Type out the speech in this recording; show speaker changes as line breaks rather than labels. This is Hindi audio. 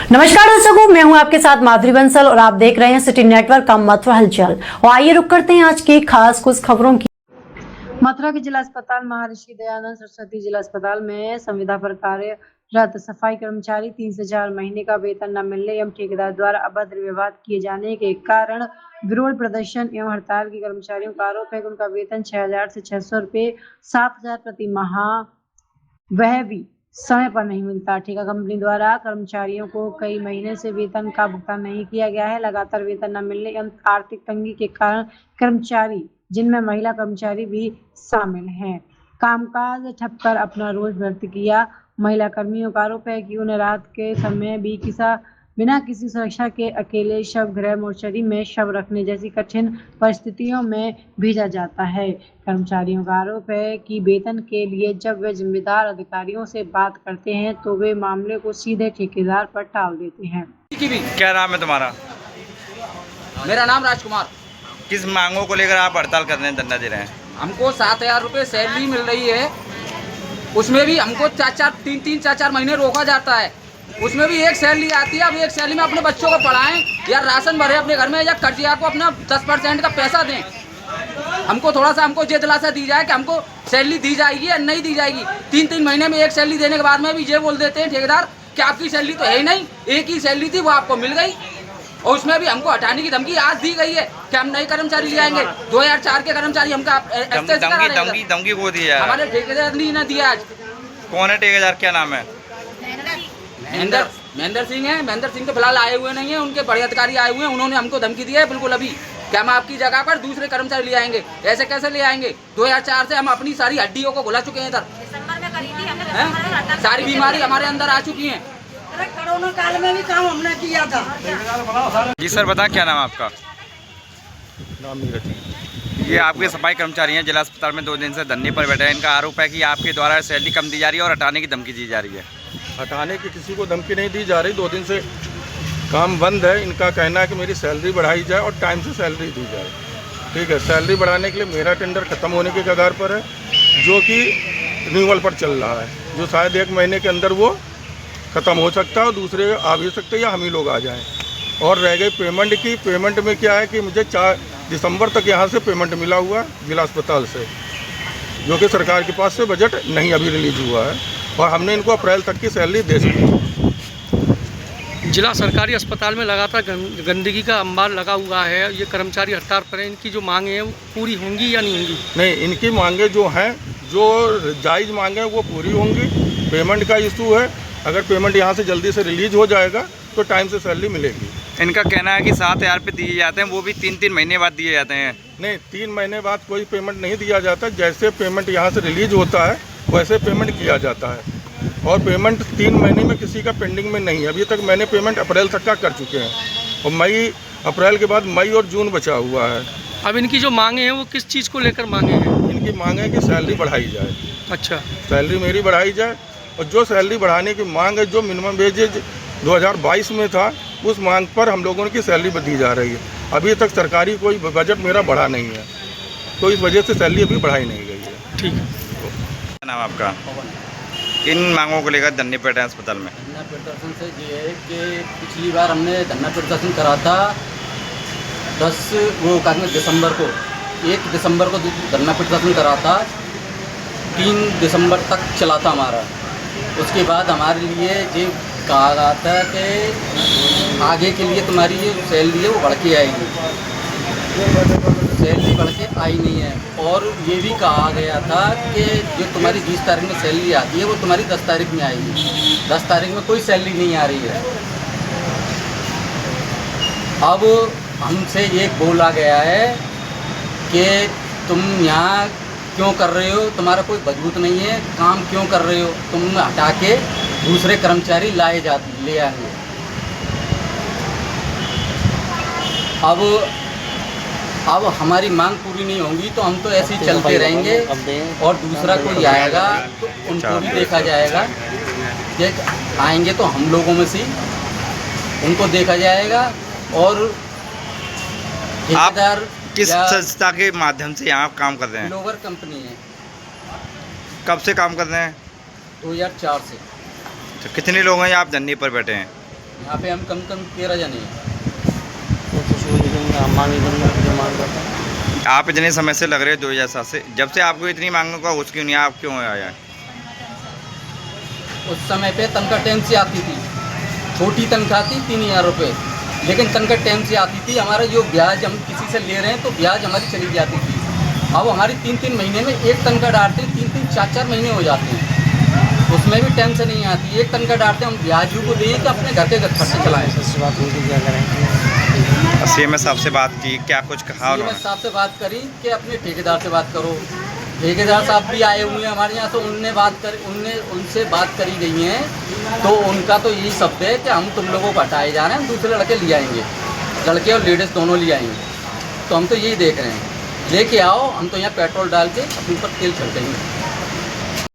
नमस्कार दर्शकों, मैं हूं आपके साथ माधुरी बंसल और आप देख रहे हैं सिटी नेटवर्क का मथुरा हलचल। और आइए रुक करते हैं आज की खास कुछ खबरों की। मथुरा के जिला अस्पताल महर्षि दयानंद सरस्वती जिला अस्पताल में संविदा पर कार्यरत सफाई कर्मचारी 3 से 4 महीने का वेतन न मिलने एवं ठेकेदार द्वारा अभद्र व्यवहार किए जाने के कारण विरोध प्रदर्शन एवं हड़ताल की कर्मचारियों का आरोप है कि उनका वेतन 6,000 से 600 रुपये 7,000 प्रति माह वह भी समय पर नहीं मिलता। ठेका कंपनी द्वारा कर्मचारियों को कई महीने से वेतन का भुगतान नहीं किया गया है। लगातार वेतन न मिलने एवं आर्थिक तंगी के कारण कर्मचारी, जिनमें महिला कर्मचारी भी शामिल हैं, कामकाज ठप कर अपना रोज व्यर्थ किया। महिला कर्मियों का आरोप है कि उन्हें रात के समय भी बिना किसी सुरक्षा के अकेले शव गृह मोर्चरी में शव रखने जैसी कठिन परिस्थितियों में भेजा जाता है। कर्मचारियों का आरोप है कि वेतन के लिए जब वे जिम्मेदार अधिकारियों से बात करते हैं तो वे मामले को सीधे ठेकेदार पर टाल देते हैं।
क्या नाम है तुम्हारा?
मेरा नाम राजकुमार।
किस मांगों को लेकर आप हड़ताल कर रहे हैं, धरना दे रहे हैं?
हमको 7,000 रुपये सैलरी मिल रही है, उसमें भी हमको 4 महीने रोका जाता है। उसमें भी एक सैलरी आती है। अब एक सैलरी में अपने बच्चों को पढ़ाएं या राशन भरे अपने घर में या कर्जिया को अपना 10% का पैसा दें। हमको थोड़ा सा ये दिलासा दी जाए कि हमको सैलरी दी जाएगी या नहीं दी जाएगी। 3 महीने में एक सैलरी देने के बाद में भी ये बोल देते हैं ठेकेदार कि आपकी सैलरी तो है ही नहीं, एक ही सैलरी थी वो आपको मिल गई। और उसमें भी हमको हटाने की धमकी आज दी गई है कि हम नए कर्मचारी ले आएंगे। 2004 के कर्मचारी हमका
धमकी को दी है
हमारे ठेकेदार ने दिया। आज
कौन है ठेकेदार, क्या नाम है?
महेंद्र सिंह है। महेंद्र सिंह तो फिलहाल आए हुए नहीं है, उनके बड़े अधिकारी आए हुए हैं। उन्होंने हमको धमकी दी है बिल्कुल अभी कि हम आपकी जगह पर दूसरे कर्मचारी ले आएंगे। ऐसे कैसे ले आएंगे? 2004 से हम अपनी सारी हड्डियों को घुला चुके हैं। इधर सारी बीमारी हमारे अंदर आ चुकी है।
कोरोना काल में भी काम हमने किया था।
जी सर, बताएं क्या नाम है आपका?
नाम नहीं रखी।
ये आपके सफाई कर्मचारी हैं, जिला अस्पताल में 2 दिन से धरने पर बैठे हैं। इनका आरोप है कि आपके द्वारा सैलरी कम दी जा रही है और हटाने की धमकी दी जा रही है।
हटाने की किसी को धमकी नहीं दी जा रही। 2 दिन से काम बंद है। इनका कहना है कि मेरी सैलरी बढ़ाई जाए और टाइम से सैलरी दी जाए। ठीक है, सैलरी बढ़ाने के लिए मेरा टेंडर ख़त्म होने के कगार पर है, जो कि रिन्यूअल पर चल रहा है, जो शायद 1 महीने के अंदर वो ख़त्म हो सकता है और दूसरे आ भी सकते हैं या हम ही लोग आ जाएं। और रह गई पेमेंट की, पेमेंट में क्या है कि मुझे 4 दिसंबर तक यहाँ से पेमेंट मिला हुआ है जिला अस्पताल से, जो कि सरकार के पास से बजट नहीं अभी रिलीज हुआ है और हमने इनको अप्रैल तक की सैलरी दे सकी।
जिला सरकारी अस्पताल में लगातार गंदगी का अंबार लगा हुआ है। ये कर्मचारी हड़ताल पर हैं। इनकी जो मांगे हैं वो पूरी होंगी या नहीं होंगी?
नहीं, इनकी मांगे जो हैं, जो जायज़ मांगे हैं वो पूरी होंगी। पेमेंट का इशू है, अगर पेमेंट यहाँ से जल्दी से रिलीज हो जाएगा तो टाइम से सैलरी मिलेगी।
इनका कहना है कि 7,000 रुपये दिए जाते हैं, वो भी 3 महीने बाद दिए जाते हैं।
नहीं, 3 महीने बाद कोई पेमेंट नहीं दिया जाता। जैसे पेमेंट यहाँ से रिलीज होता है वैसे पेमेंट किया जाता है और पेमेंट 3 महीने में किसी का पेंडिंग में नहीं है। अभी तक मैंने पेमेंट अप्रैल तक का कर चुके हैं और अप्रैल के बाद मई और जून बचा हुआ है।
अब इनकी जो मांगे हैं वो किस चीज़ को लेकर मांगे हैं?
इनकी मांग है कि सैलरी बढ़ाई जाए।
अच्छा,
सैलरी मेरी बढ़ाई जाए और जो सैलरी बढ़ाने की मांग है, जो मिनिमम वेजेज 2022 में था, उस मांग पर हम लोगों की सैलरी दी जा रही है। अभी तक सरकारी कोई बजट मेरा बढ़ा नहीं है, तो इस वजह से सैलरी अभी बढ़ाई नहीं गई है।
ठीक है।
क्या नाम है आपका? इन मांगों को लेकर धरने पर बैठे हैं अस्पताल में।
धरना प्रदर्शन से ये है कि पिछली बार हमने धरना प्रदर्शन करा था 1 दिसंबर को। 1 दिसंबर को धरना प्रदर्शन करा था, 3 दिसंबर तक चला था हमारा। उसके बाद हमारे लिए ये कहा गया था कि आगे के लिए तुम्हारी ये सैलरी है वो बढ़ के आएगी। सैलरी बढ़ के आई नहीं है। और ये भी कहा गया था कि जो तुम्हारी 20 तारीख में सैलरी आती है वो तुम्हारी 10 तारीख में आएगी। 10 तारीख में कोई सैलरी नहीं आ रही है। अब हमसे ये बोला गया है कि तुम यहाँ क्यों कर रहे हो, तुम्हारा कोई वजूद नहीं है, काम क्यों कर रहे हो, तुम हटा के दूसरे कर्मचारी ले आएंगे। अब हमारी मांग पूरी नहीं होगी तो हम तो ऐसे ही चलते रहेंगे और दूसरा कोई आएगा तो उनको भी देखा जाएगा। कि आएंगे तो हम लोगों में से उनको देखा जाएगा। और ठेकेदार
किस संस्था के माध्यम से यहाँ काम कर रहे हैं?
ग्लोबल कंपनी है।
कब से काम कर रहे हैं?
2004 से।
तो कितने लोग हैं आप धरने पर बैठे हैं?
यहाँ पे हम कम 13 जने हैं।
आप इतने समय से लग रहे हो 2007 से, जब से आपको इतनी मांगों का होश क्यों नहीं, आप क्यों आया?
उस समय पे तनख्वाह टाइम से आती थी, छोटी तनख्वाह थी 3000 रुपये, लेकिन तनख्वाह टाइम से आती थी। हमारा जो ब्याज हम किसी से ले रहे हैं तो ब्याज हमारी चली जाती थी। अब हमारी 3-3 महीने में एक तनख्वाह डालते हैं, 3-3, 4-4 महीने हो जाते हैं, उसमें भी टाइम से नहीं आती। एक तनख्वाह डालते हैं, हम ब्याज को दें कि अपने घर के खर्चे चलाएँ।
सीएम साहब से बात की, क्या कुछ कहा
सीएम
उन्होंने?
साहब से बात करी कि अपने ठेकेदार से बात करो। ठेकेदार साहब भी आए हुए हैं हमारे यहाँ, तो उनसे बात करी गई है, तो उनका तो यही शब्द है कि हम तुम लोगों को हटाए जा रहे हैं, हम दूसरे लड़के ले आएंगे, लड़के और लेडीज़ दोनों ले आएंगे। तो हम तो यही देख रहे हैं, लेके आओ, हम तो यहाँ पेट्रोल डाल के अपने ऊपर तेल चलते हैं।